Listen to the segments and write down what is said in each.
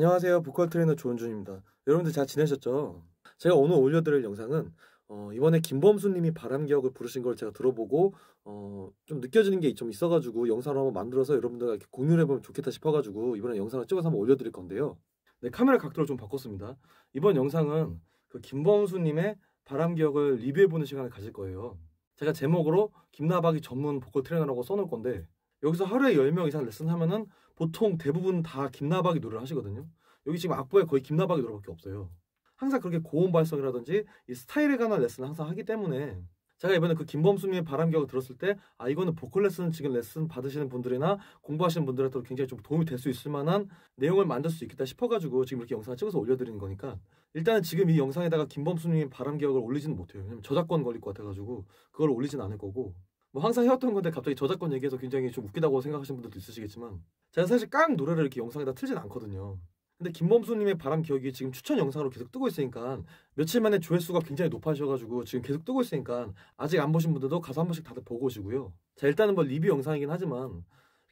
안녕하세요. 보컬 트레이너 조은준입니다. 여러분들 잘 지내셨죠? 제가 오늘 올려드릴 영상은 이번에 김범수님이 바람기억을 부르신 걸 제가 들어보고 좀 느껴지는 게 좀 있어가지고 영상을 한번 만들어서 여러분들과 이렇게 공유를 해보면 좋겠다 싶어가지고 이번에 영상을 찍어서 한번 올려드릴 건데요. 네, 카메라 각도를 좀 바꿨습니다. 이번 영상은 그 김범수님의 바람기억을 리뷰해보는 시간을 가질 거예요. 제가 제목으로 김나박이 전문 보컬 트레이너라고 써놓을 건데, 여기서 하루에 10명 이상 레슨하면은 보통 대부분 다 김나박이 노래를 하시거든요. 여기 지금 악보에 거의 김나박이 노래밖에 없어요. 항상 그렇게 고음 발성이라든지 이 스타일에 관한 레슨을 항상 하기 때문에 제가 이번에 그 김범수님의 바람기억을 들었을 때 이거는 보컬 레슨 지금 레슨 받으시는 분들이나 공부하시는 분들한테도 굉장히 좀 도움이 될 수 있을 만한 내용을 만들 수 있겠다 싶어가지고 지금 이렇게 영상을 찍어서 올려드리는 거니까, 일단은 지금 이 영상에다가 김범수님의 바람기억을 올리지는 못해요. 왜냐면 저작권 걸릴 것 같아가지고 그걸 올리진 않을 거고, 뭐 항상 해왔던 건데 갑자기 저작권 얘기해서 굉장히 좀 웃기다고 생각하시는 분들도 있으시겠지만, 제가 사실 깡 노래를 이렇게 영상에다 틀진 않거든요. 근데 김범수님의 바람기억이 지금 추천 영상으로 계속 뜨고 있으니까, 며칠 만에 조회수가 굉장히 높아지셔가지고 지금 계속 뜨고 있으니까 아직 안 보신 분들도 가서 한 번씩 다들 보고 오시고요. 자, 일단은 뭐 리뷰 영상이긴 하지만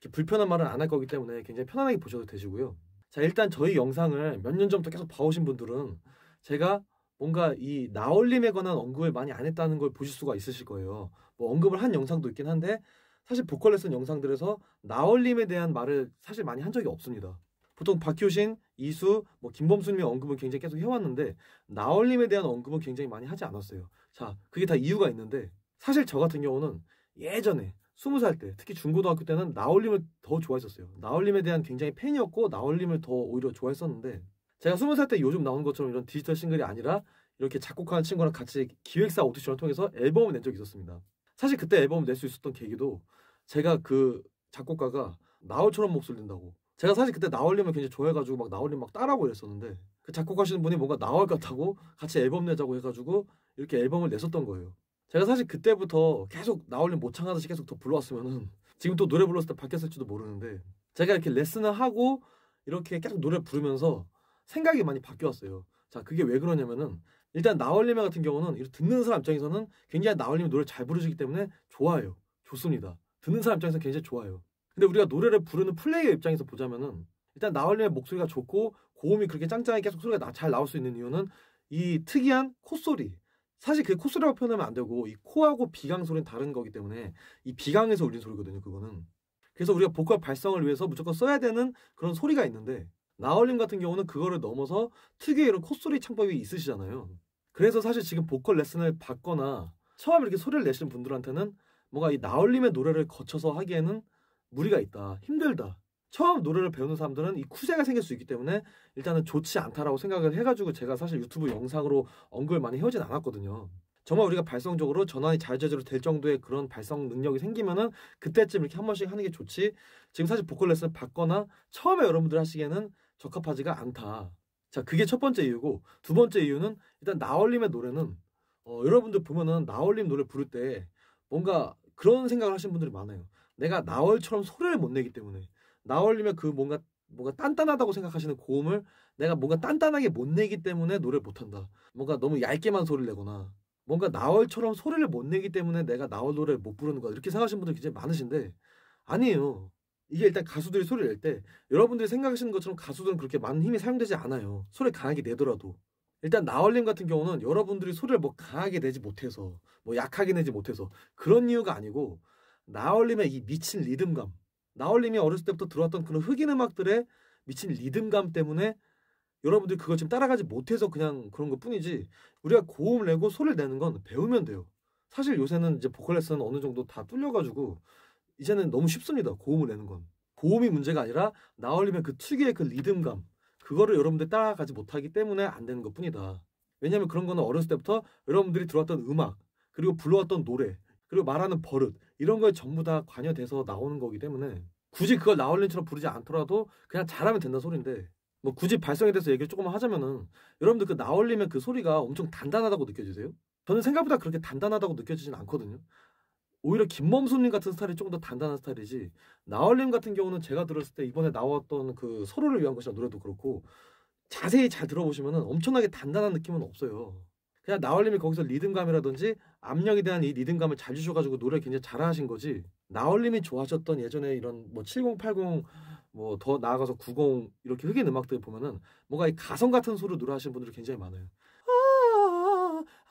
이렇게 불편한 말은 안 할 거기 때문에 굉장히 편안하게 보셔도 되시고요. 자, 일단 저희 영상을 몇 년 전부터 계속 봐오신 분들은 제가 뭔가 이 나얼림에 관한 언급을 많이 안 했다는 걸 보실 수가 있으실 거예요. 뭐 언급을 한 영상도 있긴 한데 사실 보컬 레슨 영상들에서 나얼림에 대한 말을 사실 많이 한 적이 없습니다. 보통 박효신, 이수, 뭐 김범수님의 언급은 굉장히 계속 해왔는데 나얼림에 대한 언급은 굉장히 많이 하지 않았어요. 자, 그게 다 이유가 있는데, 사실 저 같은 경우는 예전에 20살 때, 특히 중고등학교 때는 나얼림을 더 좋아했었어요. 나얼림에 대한 굉장히 팬이었고 나얼림을 더 오히려 좋아했었는데, 제가 20살 때 요즘 나오는 것처럼 이런 디지털 싱글이 아니라 이렇게 작곡하는 친구랑 같이 기획사 오디션을 통해서 앨범을 낸 적이 있었습니다. 사실 그때 앨범을 낼 수 있었던 계기도 제가 그 작곡가가 나얼처럼 목소리 낸다고, 제가 사실 그때 나얼림을 굉장히 좋아해가지고 막 나얼림 막 따라하고 이랬었는데, 그 작곡하시는 분이 뭔가 나얼 같다고 같이 앨범 내자고 해가지고 이렇게 앨범을 냈었던 거예요. 제가 사실 그때부터 계속 나얼림 모창하듯이 계속 더 불러왔으면은 지금 또 노래 불렀을 때 바뀌었을지도 모르는데, 제가 이렇게 레슨을 하고 이렇게 계속 노래 부르면서 생각이 많이 바뀌었어요. 자, 그게 왜 그러냐면은, 일단 나얼림 같은 경우는 듣는 사람 입장에서는 굉장히 나얼림 노래를 잘 부르시기 때문에 좋아요. 좋습니다. 듣는 사람 입장에서 굉장히 좋아요. 근데 우리가 노래를 부르는 플레이어 입장에서 보자면은, 일단 나얼림의 목소리가 좋고 고음이 그렇게 짱짱하게 계속 소리가 잘 나올 수 있는 이유는 이 특이한 콧소리, 사실 그 콧소리라고 표현하면 안 되고 이 코하고 비강 소리는 다른 거기 때문에 이 비강에서 울리는 소리거든요, 그거는. 그래서 우리가 보컬 발성을 위해서 무조건 써야 되는 그런 소리가 있는데, 나얼림 같은 경우는 그거를 넘어서 특유의 이런 콧소리 창법이 있으시잖아요. 그래서 사실 지금 보컬 레슨을 받거나 처음 이렇게 소리를 내시는 분들한테는 뭔가 이 나얼림의 노래를 거쳐서 하기에는 무리가 있다, 힘들다. 처음 노래를 배우는 사람들은 이 쿠세가 생길 수 있기 때문에 일단은 좋지 않다라고 생각을 해가지고 제가 사실 유튜브 영상으로 언급을 많이 해오진 않았거든요. 정말 우리가 발성적으로 전환이 자유자재로 될 정도의 그런 발성 능력이 생기면은 그때쯤 이렇게 한 번씩 하는 게 좋지, 지금 사실 보컬 레슨을 받거나 처음에 여러분들 하시기에는 적합하지가 않다. 자, 그게 첫 번째 이유고, 두 번째 이유는 일단 나얼림의 노래는 여러분들 보면은 나얼림 노래 부를 때 뭔가 그런 생각을 하시는 분들이 많아요. 내가 나얼처럼 소리를 못 내기 때문에, 나얼림의 그 뭔가 단단하다고 생각하시는 고음을 내가 뭔가 단단하게 못 내기 때문에 노래를 못한다, 뭔가 너무 얇게만 소리를 내거나 뭔가 나얼처럼 소리를 못 내기 때문에 내가 나얼 노래를 못 부르는 거야, 이렇게 생각하시는 분들이 굉장히 많으신데, 아니에요. 이게 일단 가수들이 소리를 낼 때 여러분들이 생각하시는 것처럼 가수들은 그렇게 많은 힘이 사용되지 않아요, 소리를 강하게 내더라도. 일단 나얼림 같은 경우는 여러분들이 소리를 뭐 강하게 내지 못해서, 뭐 약하게 내지 못해서 그런 이유가 아니고, 나얼림의 이 미친 리듬감, 나얼림이 어렸을 때부터 들어왔던 그런 흑인 음악들의 미친 리듬감 때문에 여러분들이 그걸 지금 따라가지 못해서 그냥 그런 것 뿐이지, 우리가 고음을 내고 소리를 내는 건 배우면 돼요. 사실 요새는 이제 보컬 레슨은 어느 정도 다 뚫려가지고 이제는 너무 쉽습니다, 고음을 내는 건. 고음이 문제가 아니라 나얼림의 그 특유의 그 리듬감, 그거를 여러분들이 따라가지 못하기 때문에 안 되는 것 뿐이다. 왜냐면 그런 거는 어렸을 때부터 여러분들이 들어왔던 음악, 그리고 불러왔던 노래, 그리고 말하는 버릇, 이런 거에 전부 다 관여돼서 나오는 거기 때문에 굳이 그걸 나얼림처럼 부르지 않더라도 그냥 잘하면 된다 소린데, 뭐 굳이 발성에 대해서 얘기를 조금만 하자면은, 여러분들 그 나얼림의 그 소리가 엄청 단단하다고 느껴지세요? 저는 생각보다 그렇게 단단하다고 느껴지진 않거든요. 오히려 김범수님 같은 스타일이 조금 더 단단한 스타일이지, 나얼림 같은 경우는 제가 들었을 때 이번에 나왔던 그 서로를 위한 것이라 노래도 그렇고 자세히 잘 들어보시면은 엄청나게 단단한 느낌은 없어요. 그냥 나얼림이 거기서 리듬감이라든지 압력에 대한 이 리듬감을 잘 주셔가지고 노래를 굉장히 잘하신 거지, 나얼림이 좋아하셨던 예전에 이런 뭐 70, 80 뭐 더 나아가서 90 이렇게 흑인 음악들 보면은 뭔가 이 가성 같은 소리로 노래하시는 분들이 굉장히 많아요.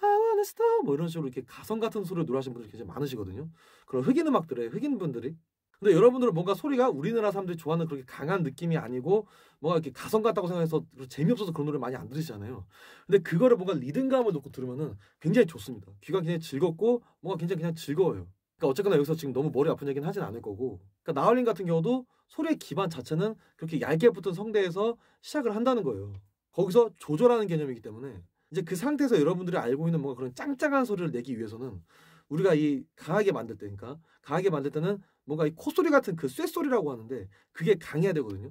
I wanna stop 뭐 이런 식으로 이렇게 가성 같은 소리로 노래하시는 분들이 굉장히 많으시거든요. 그런 흑인 음악들의 흑인 분들이. 근데 여러분들은 뭔가 소리가 우리나라 사람들이 좋아하는 그렇게 강한 느낌이 아니고 뭔가 이렇게 가성 같다고 생각해서 재미없어서 그런 노래 많이 안 들으시잖아요. 근데 그거를 뭔가 리듬감을 놓고 들으면은 굉장히 좋습니다. 귀가 굉장히 즐겁고 뭔가 굉장히 그냥 즐거워요. 그러니까 어쨌거나 여기서 지금 너무 머리 아픈 얘기는 하진 않을 거고. 그러니까 나얼린 같은 경우도 소리의 기반 자체는 그렇게 얇게 붙은 성대에서 시작을 한다는 거예요. 거기서 조절하는 개념이기 때문에 이제 그 상태에서 여러분들이 알고 있는 뭔가 그런 짱짱한 소리를 내기 위해서는 우리가 이 강하게 만들 때, 그러니까 강하게 만들 때는 뭔가 이 콧소리 같은 그 쇳소리라고 하는데 그게 강해야 되거든요.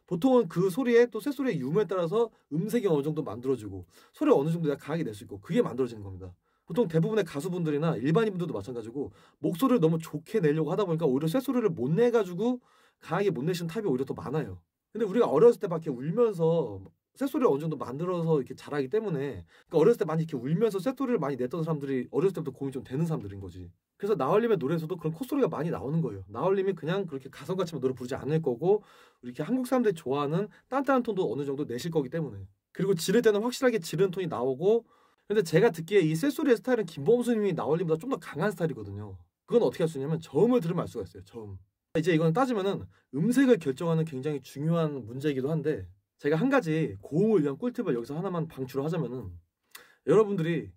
보통은 그 소리에 또 쇳소리의 유무에 따라서 음색이 어느 정도 만들어지고 소리를 어느 정도 내가 강하게 낼 수 있고 그게 만들어지는 겁니다. 보통 대부분의 가수분들이나 일반인분들도 마찬가지고 목소리를 너무 좋게 내려고 하다 보니까 오히려 쇳소리를 못 내가지고 강하게 못 내시는 타입이 오히려 더 많아요. 근데 우리가 어렸을 때 막 이렇게 울면서 쇳소리를 어느 정도 만들어서 이렇게 자라기 때문에 그러니까 어렸을 때 많이 이렇게 울면서 쇳소리를 많이 냈던 사람들이 어렸을 때부터 고음이 좀 되는 사람들인 거지. 그래서 나얼림의 노래에서도 그런 콧소리가 많이 나오는 거예요. 나얼림이 그냥 그렇게 가성같이 노래 부르지 않을 거고 이렇게 한국 사람들이 좋아하는 딴딴한 톤도 어느 정도 내실 거기 때문에 그리고 지를 때는 확실하게 지르는 톤이 나오고 근데 제가 듣기에 이 쇳소리의 스타일은 김범수님이 나얼림보다 좀 더 강한 스타일이거든요. 그건 어떻게 할 수 있냐면 저음을 들으면 알 수가 있어요. 저음. 이제 이건 따지면은 음색을 결정하는 굉장히 중요한 문제이기도 한데 제가 한 가지 고음을 위한 꿀팁을 여기서 하나만 방출을 하자면은 여러분들이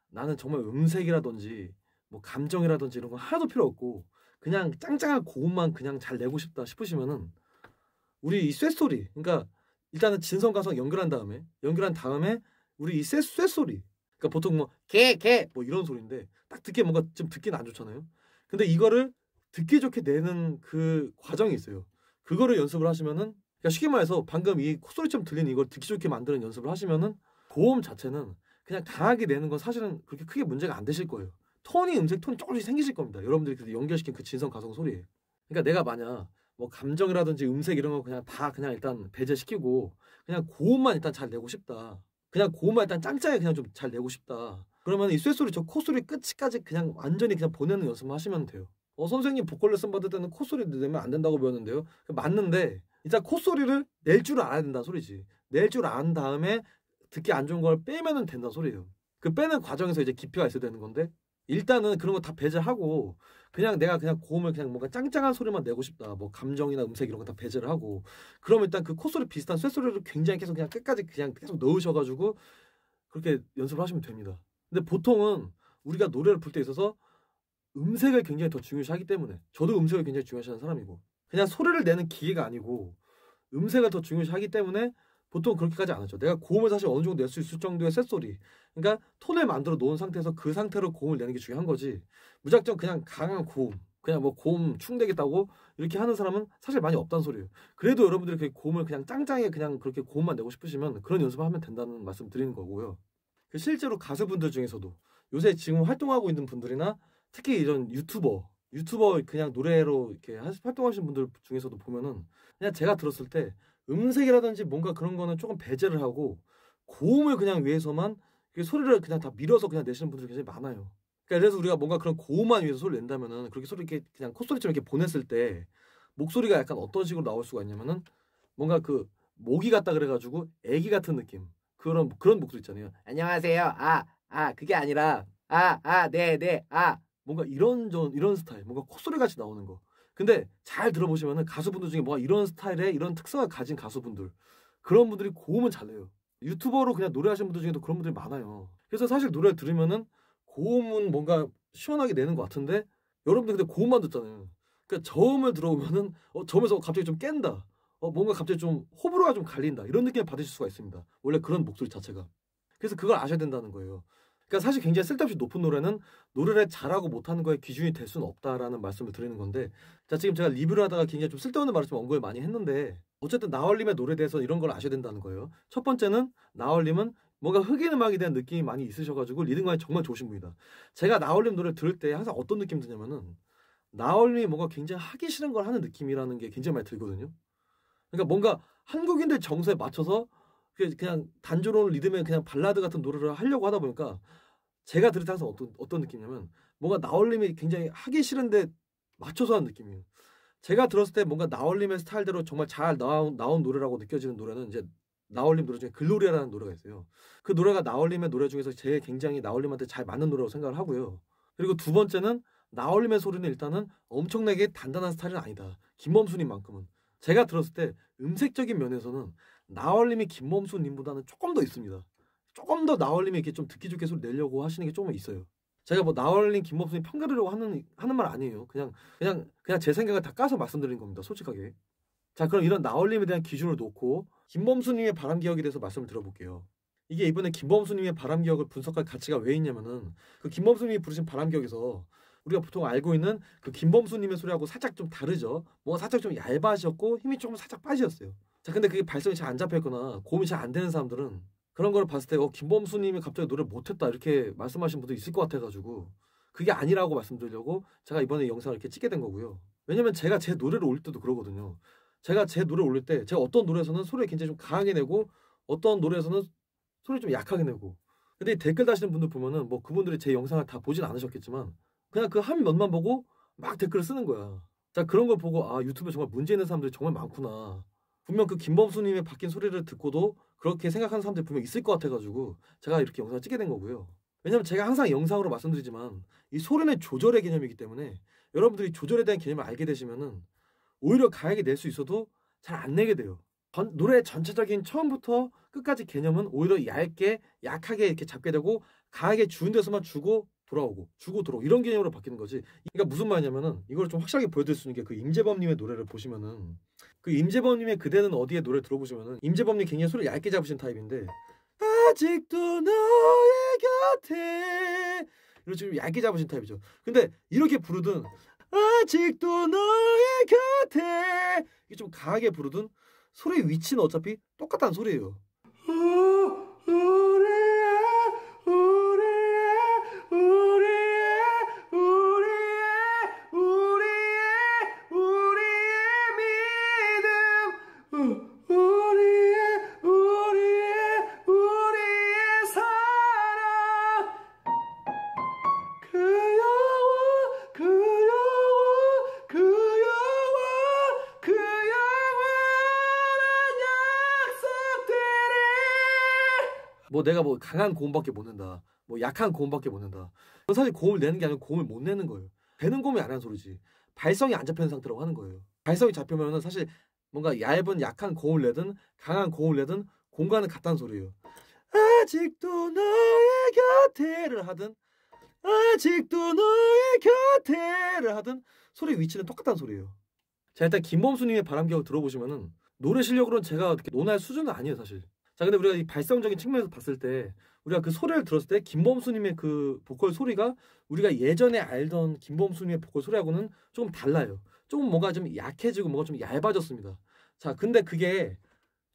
나는 정말 음색이라든지 뭐 감정이라든지 이런 거 하나도 필요 없고 그냥 짱짱한 고음만 그냥 잘 내고 싶다 싶으시면은 우리 이 쇳소리 그러니까 일단은 진성 가성 연결한 다음에 우리 이 쇳소리 그러니까 보통 뭐 개 뭐 이런 소리인데 딱 듣기에 뭔가 좀 듣기는 안 좋잖아요. 근데 이거를 듣기 좋게 내는 그 과정이 있어요. 그거를 연습을 하시면은 그러니까 쉽게 말해서 방금 이 콧소리처럼 들리는 이걸 듣기 좋게 만드는 연습을 하시면은 고음 자체는 그냥 강하게 내는 건 사실은 그렇게 크게 문제가 안 되실 거예요. 음색 톤이 조금씩 생기실 겁니다. 여러분들이 그래서 연결시킨 그 진성 가성 소리에. 그러니까 내가 만약 뭐 감정이라든지 음색 이런 거 그냥 다 그냥 일단 배제시키고 그냥 고음만 일단 잘 내고 싶다. 그냥 고음만 일단 짱짱하게 그냥 좀 잘 내고 싶다. 그러면 이 쇳소리 저 콧소리 끝까지 그냥 완전히 그냥 보내는 연습만 하시면 돼요. 선생님 보컬 레슨 받을 때는 콧소리 내면 안 된다고 배웠는데요. 맞는데 일단 콧소리를 낼 줄 알아야 된다는 소리지. 낼 줄 안 다음에 듣기 안 좋은 걸 빼면은 된다는 소리예요. 그 빼는 과정에서 이제 깊이가 있어야 되는 건데 일단은 그런 거 다 배제하고 그냥 내가 그냥 고음을 그냥 뭔가 짱짱한 소리만 내고 싶다. 뭐 감정이나 음색 이런 거 다 배제를 하고 그러면 일단 그 콧소리 비슷한 쇳소리를 굉장히 계속 그냥 끝까지 그냥 계속 넣으셔가지고 그렇게 연습을 하시면 됩니다. 근데 보통은 우리가 노래를 부를 때 있어서 음색을 굉장히 더 중요시하기 때문에 저도 음색을 굉장히 중요시하는 사람이고 그냥 소리를 내는 기계가 아니고 음색을 더 중요시하기 때문에 보통 그렇게까지 안 하죠. 내가 고음을 사실 어느 정도 낼 수 있을 정도의 쇳소리 그러니까 톤을 만들어 놓은 상태에서 그 상태로 고음을 내는 게 중요한 거지 무작정 그냥 강한 고음 그냥 뭐 고음 충되겠다고 이렇게 하는 사람은 사실 많이 없다는 소리예요. 그래도 여러분들이 그 고음을 그냥 짱짱하게 그냥 그렇게 고음만 내고 싶으시면 그런 연습을 하면 된다는 말씀 드리는 거고요. 실제로 가수분들 중에서도 요새 지금 활동하고 있는 분들이나 특히 이런 유튜버 그냥 노래로 이렇게 활동하시는 분들 중에서도 보면은 그냥 제가 들었을 때 음색이라든지 뭔가 그런 거는 조금 배제를 하고 고음을 그냥 위해서만 소리를 그냥 다 밀어서 그냥 내시는 분들이 굉장히 많아요. 그러니까 그래서 우리가 뭔가 그런 고음만 위해서 소리를 낸다면은 그렇게 소리 이렇게 그냥 콧소리처럼 이렇게 보냈을 때 목소리가 약간 어떤 식으로 나올 수가 있냐면은 뭔가 그 모기 같다 그래가지고 애기 같은 느낌 그런 목소리 있잖아요. 안녕하세요. 그게 아니라 네. 뭔가 이런 스타일 뭔가 콧소리 같이 나오는 거. 근데 잘 들어보시면은 가수분들 중에 뭔가 이런 스타일의 이런 특성을 가진 가수분들 그런 분들이 고음은 잘 내요. 유튜버로 그냥 노래하시는 분들 중에도 그런 분들이 많아요. 그래서 사실 노래를 들으면은 고음은 뭔가 시원하게 내는 것 같은데 여러분들 근데 고음만 듣잖아요. 그러니까 저음을 들어보면은 저음에서 갑자기 좀 깬다. 뭔가 갑자기 좀 호불호가 좀 갈린다. 이런 느낌을 받으실 수가 있습니다. 원래 그런 목소리 자체가. 그래서 그걸 아셔야 된다는 거예요. 그러니까 사실 굉장히 쓸데없이 높은 노래는 노래를 잘하고 못하는 거에 기준이 될 수는 없다라는 말씀을 드리는 건데 자 지금 제가 리뷰를 하다가 굉장히 좀 쓸데없는 말을 좀 언급을 많이 했는데 어쨌든 나얼림의 노래에 대해서 이런 걸 아셔야 된다는 거예요. 첫 번째는 나얼림은 뭔가 흑인 음악에 대한 느낌이 많이 있으셔가지고 리듬감이 정말 좋으신 분이다. 제가 나얼림 노래를 들을 때 항상 어떤 느낌 드냐면은 나얼림이 뭔가 굉장히 하기 싫은 걸 하는 느낌이라는 게 굉장히 많이 들거든요. 그러니까 뭔가 한국인들 정서에 맞춰서 그냥 단조로운 리듬의 그냥 발라드 같은 노래를 하려고 하다 보니까 제가 들을 때 항상 어떤 느낌이냐면 뭔가 나얼림이 굉장히 하기 싫은데 맞춰서 하는 느낌이에요. 제가 들었을 때 뭔가 나얼림의 스타일대로 정말 잘 나온 노래라고 느껴지는 노래는 이제 나얼림 노래 중에 글로리아라는 노래가 있어요. 그 노래가 나얼림의 노래 중에서 제일 굉장히 나얼림한테 잘 맞는 노래라고 생각을 하고요. 그리고 두 번째는 나얼림의 소리는 일단은 엄청나게 단단한 스타일은 아니다. 김범수님만큼은. 제가 들었을 때 음색적인 면에서는 나얼림이 김범수님보다는 조금 더 있습니다. 조금 더 나얼림이 이렇게 좀 듣기 좋게 소리 내려고 하시는 게 조금 있어요. 제가 뭐 나얼림, 김범수님 평가하려고 하는 말 아니에요. 그냥 제 생각을 다 까서 말씀드리는 겁니다. 솔직하게. 자, 그럼 이런 나얼림에 대한 기준을 놓고 김범수님의 바람기억에 대해서 말씀을 드려볼게요. 이게 이번에 김범수님의 바람기억을 분석할 가치가 왜 있냐면은 그 김범수님이 부르신 바람기억에서 우리가 보통 알고 있는 그 김범수님의 소리하고 살짝 좀 다르죠. 뭔가 살짝 좀 얇아졌고 힘이 조금 살짝 빠지셨어요. 자, 근데 그게 발성이 잘 안 잡혀있거나 고음이 잘 안 되는 사람들은 그런 거를 봤을 때 김범수님이 갑자기 노래를 못했다 이렇게 말씀하신 분도 있을 것 같아가지고 그게 아니라고 말씀드리려고 제가 이번에 영상을 이렇게 찍게 된 거고요. 왜냐면 제가 제 노래를 올릴 때도 그러거든요. 제가 제 노래를 올릴 때 제가 어떤 노래에서는 소리를 굉장히 좀 강하게 내고 어떤 노래에서는 소리를 좀 약하게 내고 근데 댓글 다시는 분들 보면은 뭐 그분들이 제 영상을 다 보진 않으셨겠지만 그냥 그 한 면만 보고 막 댓글을 쓰는 거야. 자, 그런 걸 보고 아, 유튜브에 정말 문제 있는 사람들이 정말 많구나. 분명 그 김범수님의 바뀐 소리를 듣고도 그렇게 생각하는 사람들이 분명 있을 것 같아가지고 제가 이렇게 영상을 찍게 된 거고요. 왜냐면 제가 항상 영상으로 말씀드리지만 이 소리는 조절의 개념이기 때문에 여러분들이 조절에 대한 개념을 알게 되시면은 오히려 강하게 낼 수 있어도 잘 안 내게 돼요. 노래 전체적인 처음부터 끝까지 개념은 오히려 얇게 약하게 이렇게 잡게 되고 강하게 주는 데서만 주고 돌아오고 이런 개념으로 바뀌는 거지. 그러니까 무슨 말이냐면은 이걸 좀 확실하게 보여드릴 수 있는 게 그 임재범님의 노래를 보시면은 그 임재범님의 그대는 어디에 노래 들어보시면은 임재범님 굉장히 소리 얇게 잡으신 타입인데 아직도 너의 곁에 이런 좀 얇게 잡으신 타입이죠. 근데 이렇게 부르든 아직도 너의 곁에 이게 좀 강하게 부르든 소리의 위치는 어차피 똑같다는 소리예요. 뭐 내가 뭐 강한 고음밖에 못 낸다. 뭐 약한 고음밖에 못 낸다. 그건 사실 고음을 내는 게 아니고 고음을 못 내는 거예요. 되는 고음이 안 하는 소리지. 발성이 안 잡히는 상태라고 하는 거예요. 발성이 잡히면은 사실 뭔가 얇은 약한 고음을 내든 강한 고음을 내든 공간은 같다는 소리예요. 아직도 너의 곁에를 하든 아직도 너의 곁에를 하든 소리 위치는 똑같다는 소리예요. 자, 일단 김범수님의 바람기억을 들어보시면은 노래 실력으로는 제가 이렇게 논할 수준은 아니에요, 사실. 자, 근데 우리가 이 발성적인 측면에서 봤을 때 우리가 그 소리를 들었을 때 김범수님의 그 보컬 소리가 우리가 예전에 알던 김범수님의 보컬 소리하고는 조금 달라요. 조금 뭔가 좀 약해지고 뭔가 좀 얇아졌습니다. 자, 근데 그게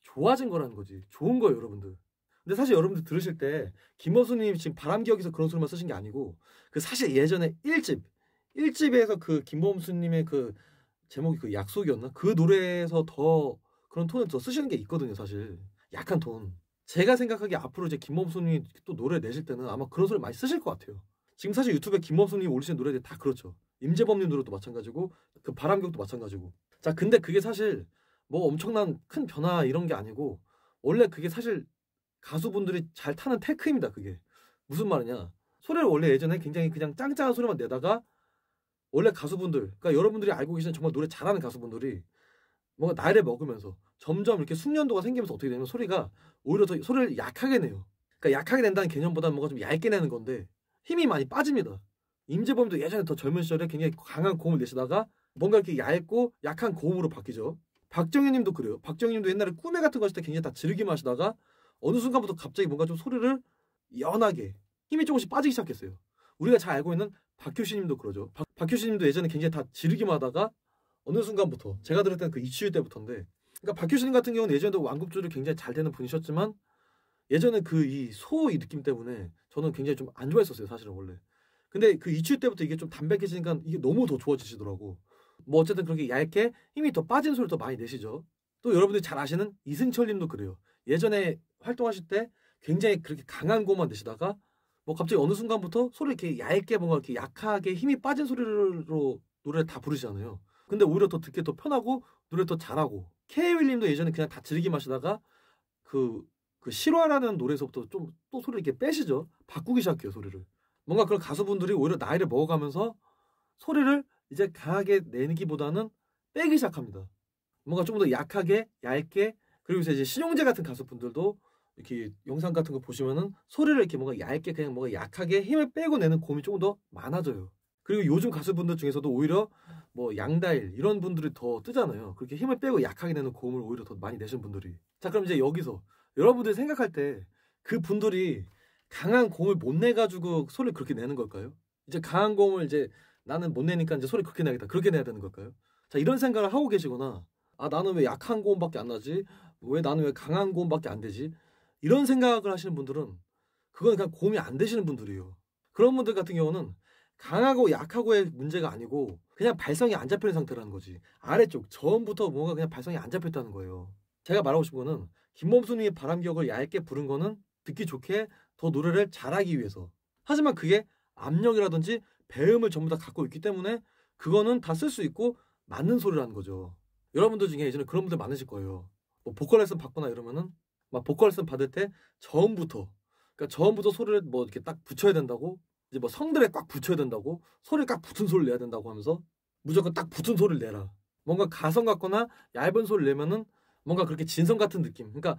좋아진 거라는 거지. 좋은 거예요, 여러분들. 근데 사실 여러분들 들으실 때 김범수님 지금 바람기억에서 그런 소리만 쓰신 게 아니고 그 사실 예전에 1집에서 그 김범수님의 그 제목이 그 약속이었나? 그 노래에서 더 그런 톤을 더 쓰시는 게 있거든요, 사실. 약한 톤. 제가 생각하기에 앞으로 이제 김범수님이 또 노래 내실 때는 아마 그런 소리 많이 쓰실 것 같아요. 지금 사실 유튜브에 김범수님이 올리신 노래들이 다 그렇죠. 임재범님 노래도 마찬가지고 그 바람격도 마찬가지고. 자, 근데 그게 사실 뭐 엄청난 큰 변화 이런 게 아니고 원래 그게 사실 가수분들이 잘 타는 테크입니다. 그게 무슨 말이냐, 소리를 원래 예전에 굉장히 그냥 짱짱한 소리만 내다가 원래 가수분들, 그러니까 여러분들이 알고 계시는 정말 노래 잘하는 가수분들이 뭔가 나이를 먹으면서 점점 이렇게 숙련도가 생기면서 어떻게 되냐면 소리가 오히려 더 소리를 약하게 내요. 그러니까 약하게 낸다는 개념보다는 뭔가 좀 얇게 내는 건데 힘이 많이 빠집니다. 임재범도 예전에 더 젊은 시절에 굉장히 강한 고음을 내시다가 뭔가 이렇게 얇고 약한 고음으로 바뀌죠. 박정현님도 그래요. 박정현님도 옛날에 꿈에 같은 거 하실 때 굉장히 다 지르기만 하시다가 어느 순간부터 갑자기 뭔가 좀 소리를 연하게 힘이 조금씩 빠지기 시작했어요. 우리가 잘 알고 있는 박효신님도 그러죠. 박효신님도 예전에 굉장히 다 지르기만 하다가 어느 순간부터 제가 들을 때는 그 이치유 때부터인데, 그러니까 박효신 같은 경우는 예전에도 완급조절이 굉장히 잘 되는 분이셨지만 예전에 그 이 이 느낌 때문에 저는 굉장히 좀 안 좋아했었어요, 사실은 원래. 근데 그 이치유 때부터 이게 좀 담백해지니까 이게 너무 더 좋아지시더라고. 뭐 어쨌든 그렇게 얇게 힘이 더 빠진 소리를 더 많이 내시죠. 또 여러분들이 잘 아시는 이승철님도 그래요. 예전에 활동하실 때 굉장히 그렇게 강한 고음만 내시다가 뭐 갑자기 어느 순간부터 소리 이렇게 얇게 뭔가 이렇게 약하게 힘이 빠진 소리로 노래를 다 부르시잖아요. 근데 오히려 더 듣기 더 편하고 노래 더 잘하고. K 윌님도 예전에 그냥 다 즐기기 마시다가 그 실화라는 노래에서부터 좀 또 소리를 이렇게 빼시죠. 바꾸기 시작해요, 소리를. 뭔가 그런 가수분들이 오히려 나이를 먹어가면서 소리를 이제 강하게 내기보다는 빼기 시작합니다. 뭔가 조금 더 약하게, 얇게. 그리고 이제 신용재 같은 가수분들도 이렇게 영상 같은 거 보시면은 소리를 이렇게 뭔가 얇게 그냥 뭔가 약하게 힘을 빼고 내는 고음이 조금 더 많아져요. 그리고 요즘 가수분들 중에서도 오히려 뭐 양다일 이런 분들이 더 뜨잖아요. 그렇게 힘을 빼고 약하게 내는 고음을 오히려 더 많이 내신 분들이. 자, 그럼 이제 여기서 여러분들이 생각할 때 그 분들이 강한 고음을 못 내가지고 소리를 그렇게 내는 걸까요? 이제 강한 고음을 이제 나는 못 내니까 이제 소리 그렇게 내야겠다. 그렇게 내야 되는 걸까요? 자, 이런 생각을 하고 계시거나 아, 나는 왜 약한 고음밖에 안 나지? 왜 나는 왜 강한 고음밖에 안 되지? 이런 생각을 하시는 분들은 그건 그냥 고음이 안 되시는 분들이에요. 그런 분들 같은 경우는 강하고 약하고의 문제가 아니고 그냥 발성이 안 잡히는 상태라는 거지. 아래쪽 저음부터 뭔가 그냥 발성이 안 잡혔다는 거예요. 제가 말하고 싶은 거는 김범수님이 바람기억을 얇게 부른 거는 듣기 좋게 더 노래를 잘하기 위해서. 하지만 그게 압력이라든지 배음을 전부 다 갖고 있기 때문에 그거는 다 쓸 수 있고 맞는 소리라는 거죠. 여러분들 중에 예전에 그런 분들 많으실 거예요. 뭐 보컬 레슨 받거나 이러면은 막 보컬 레슨 받을 때 저음부터, 그러니까 저음부터 소리를 뭐 이렇게 딱 붙여야 된다고, 이제 뭐 성들에 꽉 붙여야 된다고, 소리를 딱 붙은 소리를 내야 된다고 하면서 무조건 딱 붙은 소리를 내라. 뭔가 가성 같거나 얇은 소리를 내면은 뭔가 그렇게 진성 같은 느낌, 그러니까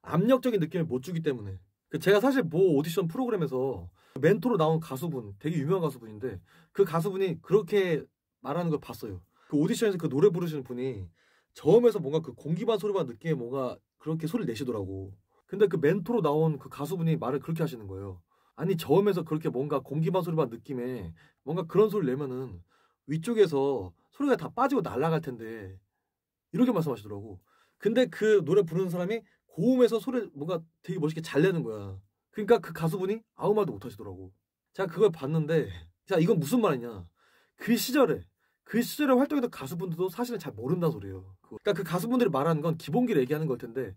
압력적인 느낌을 못 주기 때문에. 제가 사실 뭐 오디션 프로그램에서 멘토로 나온 가수분, 되게 유명한 가수분인데 그 가수분이 그렇게 말하는 걸 봤어요. 그 오디션에서 그 노래 부르시는 분이 저음에서 뭔가 그 공기반 소리반 느낌의 뭔가 그렇게 소리를 내시더라고. 근데 그 멘토로 나온 그 가수분이 말을 그렇게 하시는 거예요. 아니, 저음에서 그렇게 뭔가 공기반 소리반 느낌의 뭔가 그런 소리를 내면은 위쪽에서 소리가 다 빠지고 날아갈 텐데, 이렇게 말씀하시더라고. 근데 그 노래 부르는 사람이 고음에서 소리를 뭔가 되게 멋있게 잘 내는 거야. 그러니까 그 가수분이 아무 말도 못 하시더라고. 제가 그걸 봤는데, 자, 이건 무슨 말이냐. 그 시절에 활동했던 가수분들도 사실은 잘 모른다는 소리예요. 그러니까 그 가수분들이 말하는 건 기본기를 얘기하는 걸 텐데,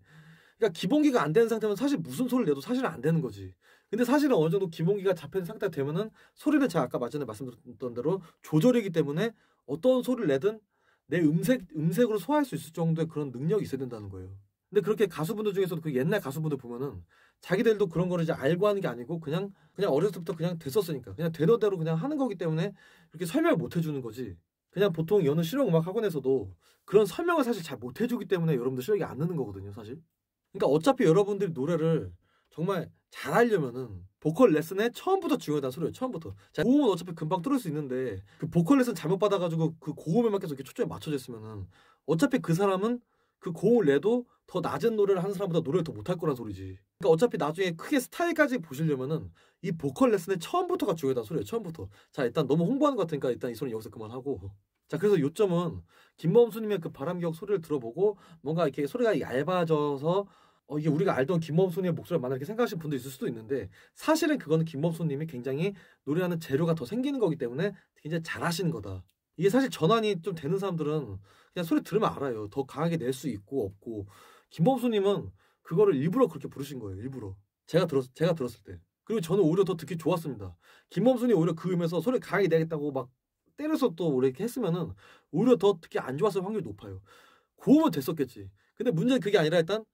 그러니까 기본기가 안 되는 상태면 사실 무슨 소리를 내도 사실은 안 되는 거지. 근데 사실은 어느 정도 기본기가 잡힌 상태가 되면은 소리는 제가 아까 전에 말씀드렸던 대로 조절이기 때문에 어떤 소리를 내든 내 음색으로 소화할 수 있을 정도의 그런 능력이 있어야 된다는 거예요. 근데 그렇게 가수분들 중에서도 그 옛날 가수분들 보면은 자기들도 그런 거를 이제 알고 하는 게 아니고 그냥 어렸을 때부터 그냥 됐었으니까 그냥 되던 대로 그냥 하는 거기 때문에 그렇게 설명을 못 해주는 거지. 그냥 보통 여느 실용음악 학원에서도 그런 설명을 사실 잘 못 해주기 때문에 여러분들 실력이 안 느는 거거든요, 사실. 그러니까 어차피 여러분들이 노래를 정말 잘하려면은 보컬 레슨에 처음부터 중요하다는 소리예요. 처음부터. 자, 고음은 어차피 금방 뚫을 수 있는데 그 보컬 레슨 잘못 받아가지고 그 고음에만 계속 이렇게 초점이 맞춰져 있으면은 어차피 그 사람은 그 고음을 내도 더 낮은 노래를 하는 사람보다 노래를 더 못할 거란 소리지. 그러니까 어차피 나중에 크게 스타일까지 보시려면은 이 보컬 레슨의 처음부터가 중요하다는 소리예요. 처음부터. 자, 일단 너무 홍보하는 것 같으니까 일단 이 소리 여기서 그만하고. 자, 그래서 요점은 김범수님의 그 바람기억 소리를 들어보고 뭔가 이렇게 소리가 얇아져서 이게 우리가 알던 김범수님의 목소리를 만나 이렇게 생각하시는 분도 있을 수도 있는데, 사실은 그거는 김범수님이 굉장히 노래하는 재료가 더 생기는 거기 때문에 굉장히 잘하시는 거다. 이게 사실 전환이 좀 되는 사람들은 그냥 소리 들으면 알아요. 더 강하게 낼 수 있고 없고. 김범수님은 그거를 일부러 그렇게 부르신 거예요. 일부러. 제가 들었을 때. 그리고 저는 오히려 더 듣기 좋았습니다. 김범수님 오히려 그 음에서 소리 강하게 내겠다고 막 때려서 또 이렇게 했으면은 오히려 더 듣기 안 좋았을 확률이 높아요. 고음은 됐었겠지. 근데 문제는 그게 아니라 일단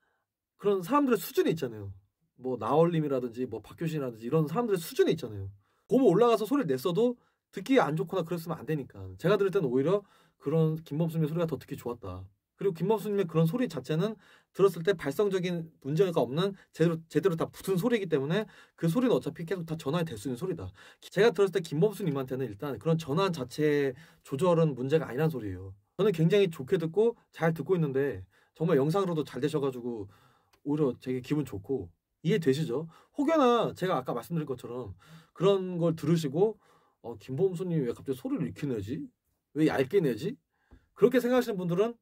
그런 사람들의 수준이 있잖아요. 뭐 나얼님이라든지 뭐 박효신이라든지 이런 사람들의 수준이 있잖아요. 고음 올라가서 소리를 냈어도 듣기 안 좋거나 그랬으면 안 되니까. 제가 들을 때는 오히려 그런 김범수님의 소리가 더 듣기 좋았다. 그리고 김범수님의 그런 소리 자체는 들었을 때 발성적인 문제가 없는 제대로 다 붙은 소리이기 때문에 그 소리는 어차피 계속 다 전환이 될 수 있는 소리다. 제가 들었을 때 김범수님한테는 일단 그런 전환 자체 조절은 문제가 아니란 소리예요. 저는 굉장히 좋게 듣고 잘 듣고 있는데 정말 영상으로도 잘 되셔가지고 오히려 되게 기분 좋고. 이해되시죠? 혹여나 제가 아까 말씀드린 것처럼 그런 걸 들으시고 김범수님이 왜 갑자기 소리를 이렇게 내지? 왜 얇게 내지? 그렇게 생각하시는 분들은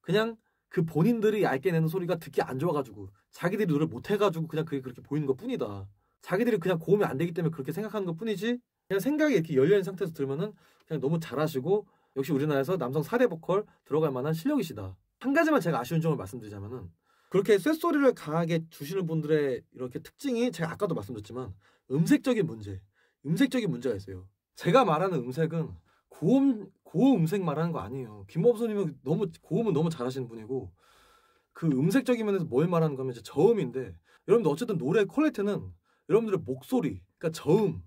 그냥 그 본인들이 얇게 내는 소리가 듣기 안 좋아가지고 자기들이 노래를 못해가지고 그냥 그게 그렇게 보이는 것 뿐이다. 자기들이 그냥 고음이 안 되기 때문에 그렇게 생각하는 것 뿐이지, 그냥 생각이 이렇게 열려있는 상태에서 들으면은 그냥 너무 잘하시고 역시 우리나라에서 남성 4대 보컬 들어갈 만한 실력이시다. 한 가지만 제가 아쉬운 점을 말씀드리자면은, 그렇게 쇳소리를 강하게 주시는 분들의 이렇게 특징이 제가 아까도 말씀드렸지만 음색적인 문제가 있어요. 제가 말하는 음색은 고음색 말하는 거 아니에요. 김범수님은 너무 고음은 너무 잘하시는 분이고 그 음색적인 면에서 뭘 말하는 거면 이제 저음인데 여러분들 어쨌든 노래 퀄리티는 여러분들의 목소리, 그러니까 저음,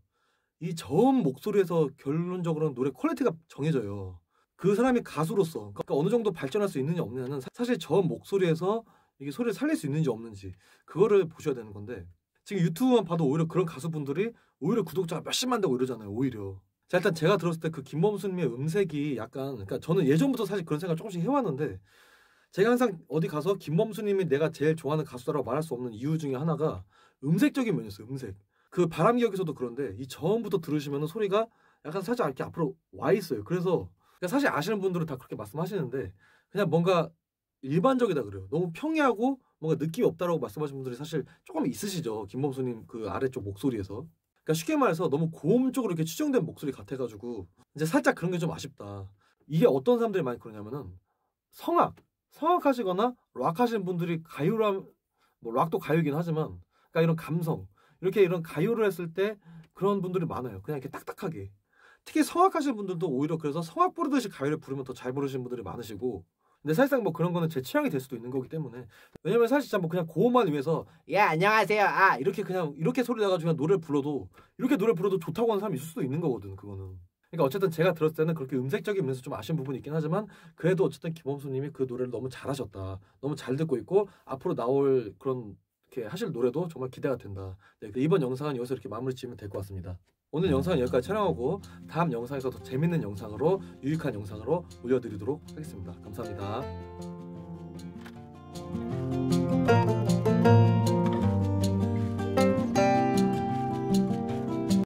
이 저음 목소리에서 결론적으로는 노래 퀄리티가 정해져요. 그 사람이 가수로서 그러니까 어느 정도 발전할 수 있느냐 없느냐는 사실 저음 목소리에서 이게 소리를 살릴 수 있는지 없는지 그거를 보셔야 되는 건데 지금 유튜브만 봐도 오히려 그런 가수분들이 오히려 구독자가 몇십만 되고 이러잖아요. 오히려. 자, 일단 제가 들었을 때 그 김범수님의 음색이 약간 그러니까 저는 예전부터 사실 그런 생각을 조금씩 해왔는데 제가 항상 어디 가서 김범수님이 내가 제일 좋아하는 가수다라고 말할 수 없는 이유 중에 하나가 음색적인 면이었어요. 음색. 그 바람기역에서도 그런데 이 저음부터 들으시면 소리가 약간 살짝 이렇게 앞으로 와 있어요. 그래서 그러니까 사실 아시는 분들은 다 그렇게 말씀하시는데 그냥 뭔가 일반적이다 그래요. 너무 평이하고 뭔가 느낌이 없다라고 말씀하시는 분들이 사실 조금 있으시죠. 김범수님 그 아래쪽 목소리에서. 그러니까 쉽게 말해서 너무 고음적으로 이렇게 추정된 목소리 같아가지고 이제 살짝 그런 게 좀 아쉽다. 이게 어떤 사람들이 많이 그러냐면은 성악하시거나 락 하시는 분들이 가요랑 뭐 락도 가요이긴 하지만 그러니까 이런 감성 이렇게 이런 가요를 했을 때 그런 분들이 많아요. 그냥 이렇게 딱딱하게. 특히 성악하시는 분들도 오히려 그래서 성악 부르듯이 가요를 부르면 더 잘 부르시는 분들이 많으시고 근데 사실상 뭐 그런 거는 제 취향이 될 수도 있는 거기 때문에 왜냐면 사실 진짜 뭐 그냥 고음만 위해서 야 안녕하세요 아 이렇게 그냥 이렇게 소리 내가지고 그냥 노래를 불러도 이렇게 노래 불러도 좋다고 하는 사람이 있을 수도 있는 거거든 그거는. 그러니까 어쨌든 제가 들었을 때는 그렇게 음색적인 면에서 좀 아쉬운 부분이 있긴 하지만 그래도 어쨌든 김범수님이 그 노래를 너무 잘하셨다. 너무 잘 듣고 있고 앞으로 나올 그런 이렇게 하실 노래도 정말 기대가 된다. 네, 이번 영상은 여기서 이렇게 마무리 지으면 될 것 같습니다. 오늘 영상은 여기까지 촬영하고 다음 영상에서 더 재밌는 영상으로 유익한 영상으로 올려드리도록 하겠습니다. 감사합니다.